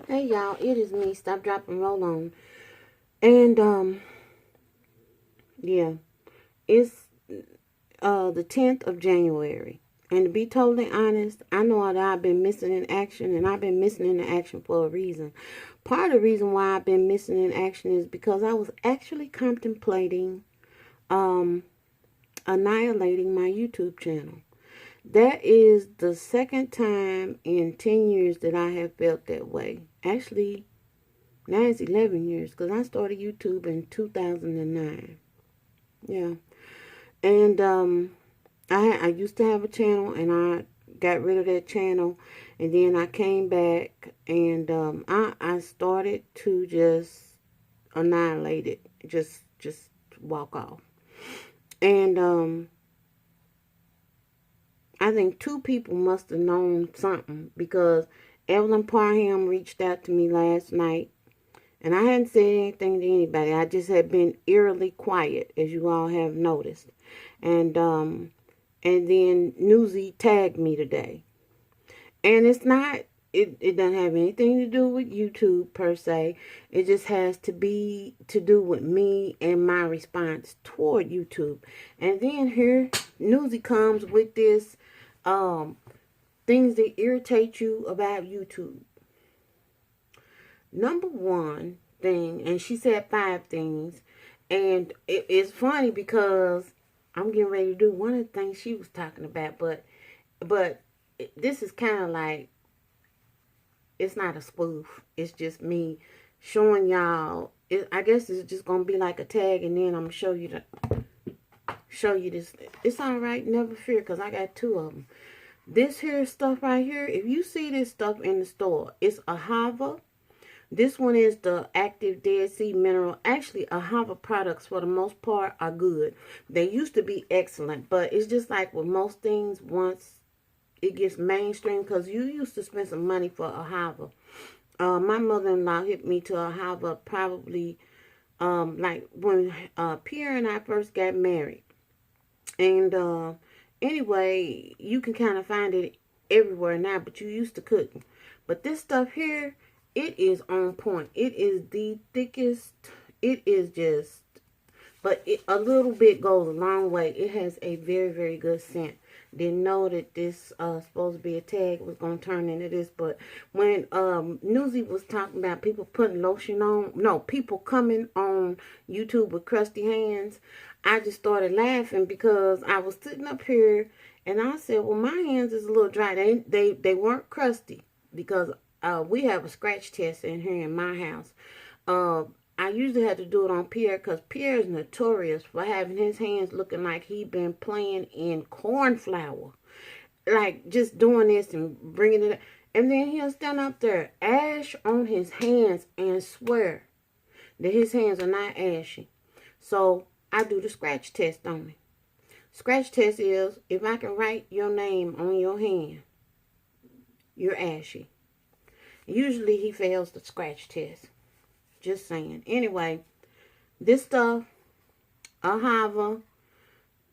Hey y'all, it is me, Stop, Drop, and Roll On. And yeah, it's the 10th of January. And to be totally honest, I know that I've been missing in action, and I've been missing in action for a reason. Part of the reason why I've been missing in action is because I was actually contemplating um annihilating my YouTube channel. That is the second time in 10 years that I have felt that way. Actually, now it's 11 years because I started YouTube in 2009. Yeah. And I used to have a channel and I got rid of that channel, and then I came back and I started to just annihilate it. Just walk off. And I think two people must have known something because Evelyn Parham reached out to me last night. And I hadn't said anything to anybody. I just had been eerily quiet, as you all have noticed. And then Newsie tagged me today. And it's not it doesn't have anything to do with YouTube per se. It just has to be to do with me and my response toward YouTube. And then here Newsie comes with this things that irritate you about YouTube. Number one thing, and she said 5 things, and it's funny because I'm getting ready to do one of the things she was talking about, but this is kind of like, it's not a spoof. It's just me showing y'all. I guess it's just gonna be like a tag, and then I'm gonna show you this. It's all right, never fear, cause I got 2 of them. This here stuff right here. If you see this stuff in the store, it's a Hava. This one is the active Dead Sea mineral. Actually, Ahava products for the most part are good. They used to be excellent, but it's just like with most things, once it gets mainstream, because you used to spend some money for Ahava. My mother-in-law hit me to Ahava probably like when Pierre and I first got married. And anyway, you can kind of find it everywhere now, but you used to couldn't. But this stuff here, it is on point. It is the thickest. It is just, but a little bit goes a long way. It has a very, very good scent. Didn't know that this supposed to be a tag was going to turn into this. But when Newsie was talking about people putting lotion on, no, people coming on YouTube with crusty hands, I just started laughing because I was sitting up here and I said, well, my hands is a little dry. They weren't crusty because we have a scratch test in here in my house. I usually have to do it on Pierre because Pierre is notorious for having his hands looking like he been playing in corn flour. Like just doing this and bringing it up. And then he'll stand up there, ash on his hands, and swear that his hands are not ashy. So I do the scratch test on him. Scratch test is if I can write your name on your hand, you're ashy. Usually he fails the scratch test. Just saying. Anyway, this stuff, Ahava,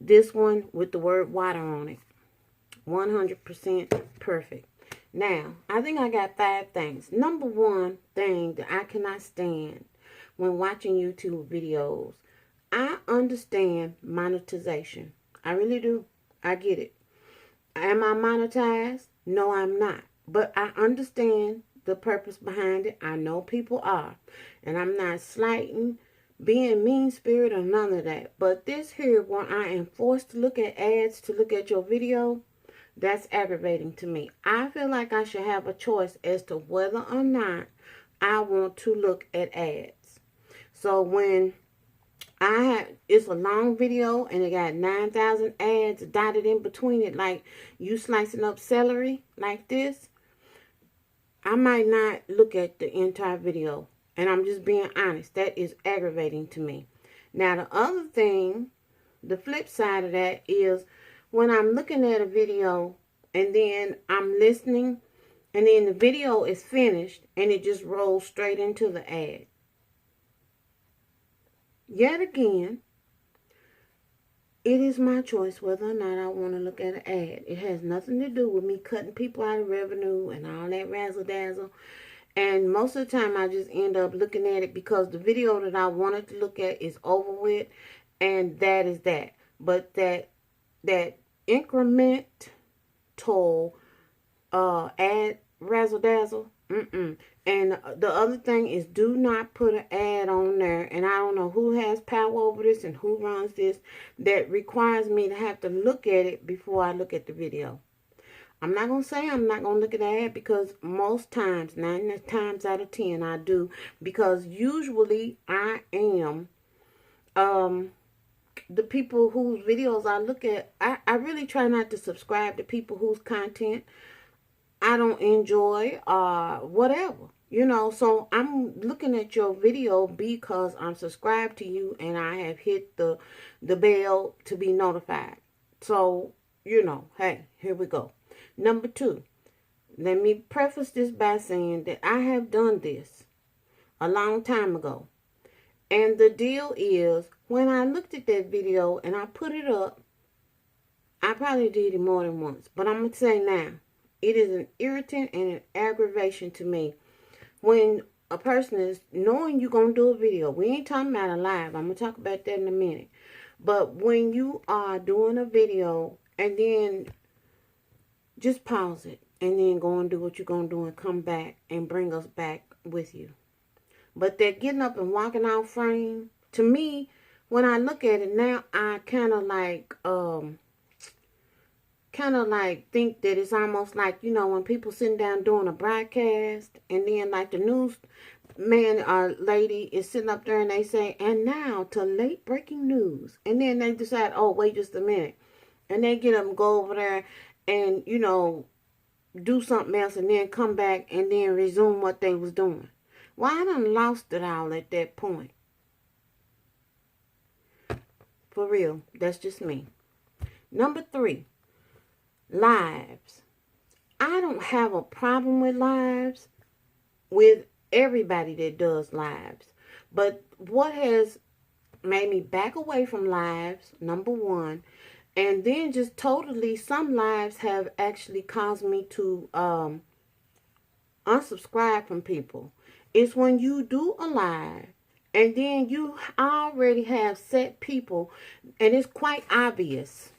this one with the word water on it. 100% perfect. Now, I think I got 5 things. Number one thing that I cannot stand when watching YouTube videos, I understand monetization. I really do. I get it. Am I monetized? No, I'm not. But I understand the purpose behind it. I know people are. And I'm not slighting, being mean-spirited or none of that. But this here, when I am forced to look at ads to look at your video, that's aggravating to me. I feel like I should have a choice as to whether or not I want to look at ads. So when it's a long video and it got 9,000 ads dotted in between it, like you slicing up celery like this, I might not look at the entire video. And I'm just being honest. That is aggravating to me. Now, the other thing, the flip side of that is when I'm looking at a video and then I'm listening and then the video is finished and it just rolls straight into the ad. Yet again, it is my choice whether or not I want to look at an ad. It has nothing to do with me cutting people out of revenue and all that razzle dazzle. And most of the time I just end up looking at it because the video that I wanted to look at is over with, and that is that. But that incremental ad razzle dazzle, And the other thing is, do not put an ad on there. And I don't know who has power over this and who runs this, that requires me to have to look at it before I look at the video. I'm not going to say I'm not going to look at the ad, because most times, 9 times out of 10, I do. Because usually I am the people whose videos I look at. I really try not to subscribe to people whose content I don't enjoy, whatever. You know, so I'm looking at your video because I'm subscribed to you and I have hit the bell to be notified. So, you know, hey, here we go. Number 2, let me preface this by saying that I have done this a long time ago. And the deal is, when I looked at that video and I put it up, I probably did it more than once. But I'm going to say now, it is an irritant and an aggravation to me when a person is knowing you're going to do a video. We ain't talking about a live. I'm going to talk about that in a minute. But when you are doing a video and then just pause it and then go and do what you're going to do and come back and bring us back with you. But that getting up and walking out frame, to me, when I look at it now, I kind of like think that it's almost like, you know, when people sitting down doing a broadcast and then like the news man or lady is sitting up there and they say, and now to late breaking news. And then they decide, oh, wait just a minute. And they get up and go over there and, you know, do something else and then come back and then resume what they was doing. Well, I done lost it all at that point. For real, that's just me. Number 3, lives. I don't have a problem with lives with everybody that does lives. But what has made me back away from lives, number 1, and then just totally, some lives have actually caused me to unsubscribe from people. It's when you do a live and then you already have set people, and it's quite obvious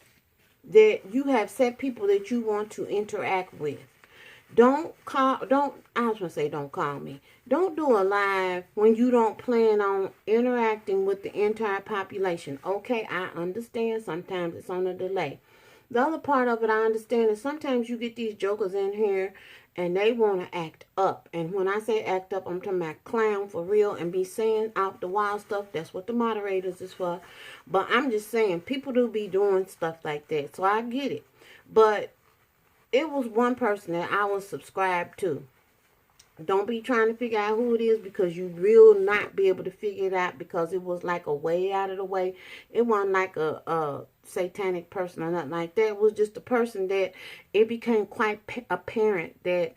that you have set people that you want to interact with. I was going to say don't call me. Don't do a live when you don't plan on interacting with the entire population. Okay, I understand sometimes it's on a delay. The other part of it I understand is sometimes you get these jokers in here and they want to act up. And when I say act up, I'm talking about clown for real and be saying off the wild stuff. That's what the moderators is for. But I'm just saying, people do be doing stuff like that. So I get it. But it was one person that I was subscribed to. Don't be trying to figure out who it is, because you will not be able to figure it out, because it was like a way out of the way. It wasn't like a satanic person or nothing like that. It was just a person that it became quite apparent that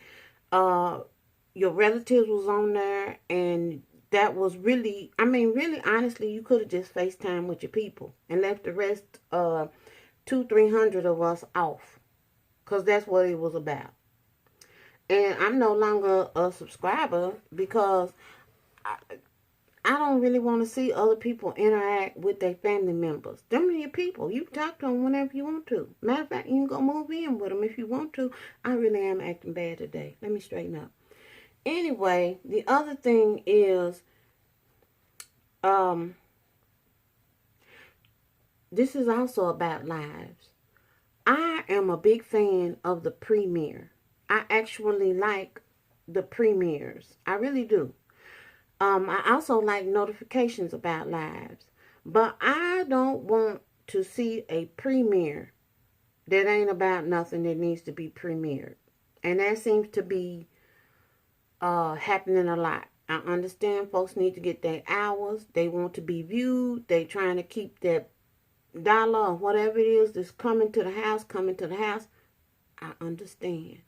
your relatives was on there, and that was really, I mean, really, honestly, you could have just FaceTime with your people and left the rest 200-300 of us off, because that's what it was about. And I'm no longer a subscriber because I don't really want to see other people interact with their family members. Them are your people. You talk to them whenever you want to. Matter of fact, you can go move in with them if you want to. I really am acting bad today. Let me straighten up. Anyway, the other thing is, this is also about lives. I am a big fan of the premiere. I actually like the premieres. I really do. I also like notifications about lives. But I don't want to see a premiere that ain't about nothing that needs to be premiered. And that seems to be happening a lot. I understand folks need to get their hours. They want to be viewed. They trying to keep that dollar or whatever it is that's coming to the house. I understand.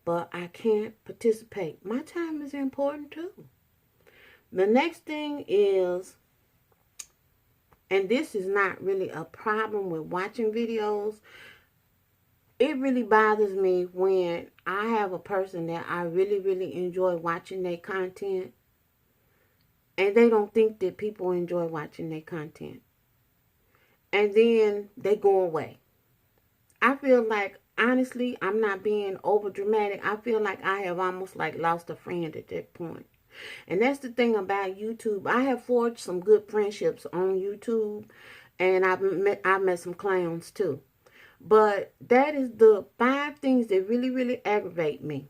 But I can't participate. My time is important too. The next thing is, and this is not really a problem with watching videos, it really bothers me when I have a person that I really, really enjoy watching their content, and they don't think that people enjoy watching their content. And then they go away. I feel like, honestly, I'm not being over dramatic. I feel like I have almost like lost a friend at that point. And that's the thing about YouTube. I have forged some good friendships on YouTube, and I've met some clowns too. But that is the 5 things that really, really aggravate me.